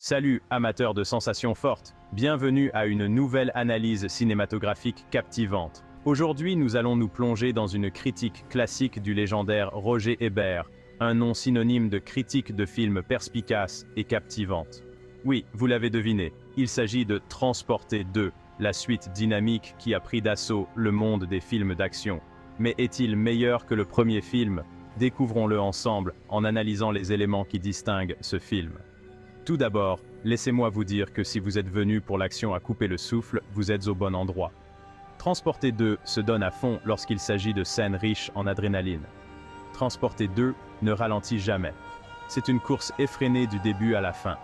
Salut, amateurs de sensations fortes. Bienvenue à une nouvelle analyse cinématographique captivante. Aujourd'hui, nous allons nous plonger dans une critique classique du légendaire Roger Ebert, un nom synonyme de critique de films perspicace et captivante. Oui, vous l'avez deviné, il s'agit de Transporter 2, la suite dynamique qui a pris d'assaut le monde des films d'action. Mais est-il meilleur que le premier film? Découvrons-le ensemble en analysant les éléments qui distinguent ce film. Tout d'abord, laissez-moi vous dire que si vous êtes venu pour l'action à couper le souffle, vous êtes au bon endroit. Transporter 2 se donne à fond lorsqu'il s'agit de scènes riches en adrénaline. Transporter 2 ne ralentit jamais. C'est une course effrénée du début à la fin.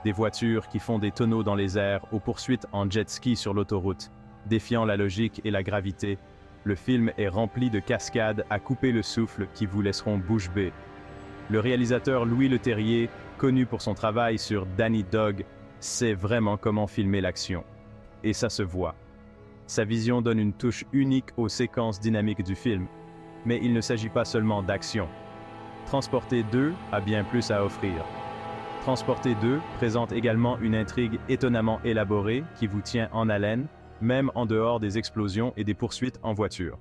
Des voitures qui font des tonneaux dans les airs aux poursuites en jet ski sur l'autoroute, défiant la logique et la gravité. Le film est rempli de cascades à couper le souffle qui vous laisseront bouche bée. Le réalisateur Louis Leterrier, connu pour son travail sur Danny Dog, sait vraiment comment filmer l'action. Et ça se voit. Sa vision donne une touche unique aux séquences dynamiques du film. Mais il ne s'agit pas seulement d'action. Transporter 2 a bien plus à offrir. Transporter 2 présente également une intrigue étonnamment élaborée qui vous tient en haleine, même en dehors des explosions et des poursuites en voiture.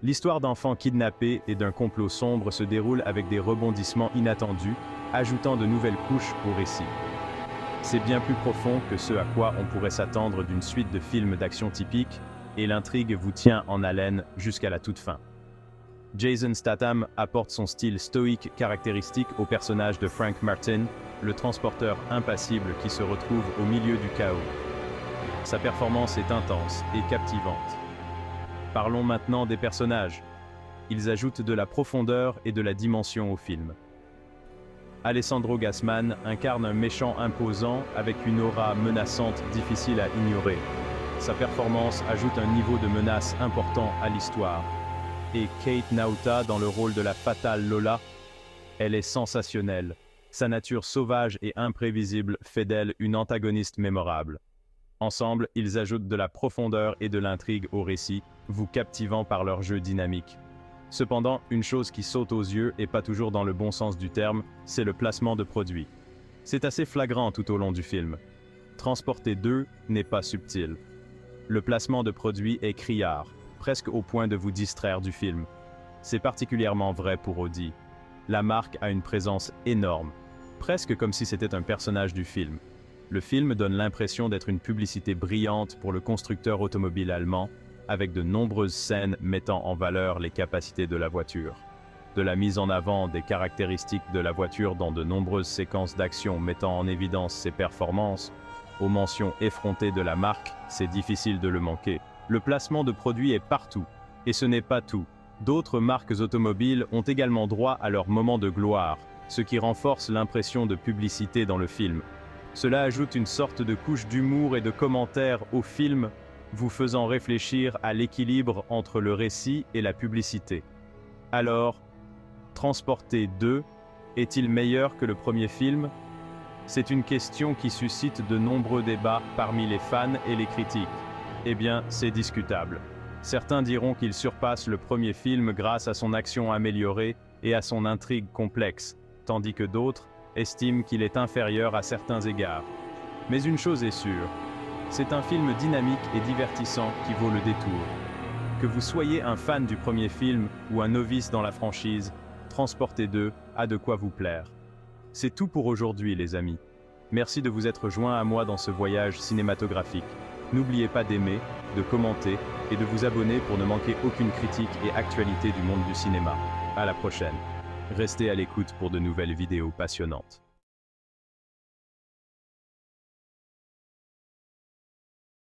L'histoire d'enfants kidnappés et d'un complot sombre se déroule avec des rebondissements inattendus, ajoutant de nouvelles couches au récit. C'est bien plus profond que ce à quoi on pourrait s'attendre d'une suite de films d'action typiques, et l'intrigue vous tient en haleine jusqu'à la toute fin. Jason Statham apporte son style stoïque caractéristique au personnage de Frank Martin, le transporteur impassible qui se retrouve au milieu du chaos. Sa performance est intense et captivante. Parlons maintenant des personnages. Ils ajoutent de la profondeur et de la dimension au film. Alessandro Gassman incarne un méchant imposant avec une aura menaçante difficile à ignorer. Sa performance ajoute un niveau de menace important à l'histoire. Et Kate Nauta dans le rôle de la fatale Lola, elle est sensationnelle. Sa nature sauvage et imprévisible fait d'elle une antagoniste mémorable. Ensemble, ils ajoutent de la profondeur et de l'intrigue au récit, vous captivant par leur jeu dynamique. Cependant, une chose qui saute aux yeux, et pas toujours dans le bon sens du terme, c'est le placement de produits. C'est assez flagrant tout au long du film. Transporter 2 n'est pas subtil. Le placement de produits est criard, presque au point de vous distraire du film. C'est particulièrement vrai pour Audi. La marque a une présence énorme, presque comme si c'était un personnage du film. Le film donne l'impression d'être une publicité brillante pour le constructeur automobile allemand, avec de nombreuses scènes mettant en valeur les capacités de la voiture. De la mise en avant des caractéristiques de la voiture dans de nombreuses séquences d'action mettant en évidence ses performances, aux mentions effrontées de la marque, c'est difficile de le manquer. Le placement de produits est partout, et ce n'est pas tout. D'autres marques automobiles ont également droit à leur moment de gloire, ce qui renforce l'impression de publicité dans le film. Cela ajoute une sorte de couche d'humour et de commentaires au film, vous faisant réfléchir à l'équilibre entre le récit et la publicité. Alors, Transporter 2 est-il meilleur que le premier film? C'est une question qui suscite de nombreux débats parmi les fans et les critiques. Eh bien, c'est discutable. Certains diront qu'il surpasse le premier film grâce à son action améliorée et à son intrigue complexe, tandis que d'autres estiment qu'il est inférieur à certains égards. Mais une chose est sûre, c'est un film dynamique et divertissant qui vaut le détour. Que vous soyez un fan du premier film ou un novice dans la franchise, Transporter 2 a de quoi vous plaire. C'est tout pour aujourd'hui les amis. Merci de vous être joints à moi dans ce voyage cinématographique. N'oubliez pas d'aimer, de commenter et de vous abonner pour ne manquer aucune critique et actualité du monde du cinéma. À la prochaine. Restez à l'écoute pour de nouvelles vidéos passionnantes.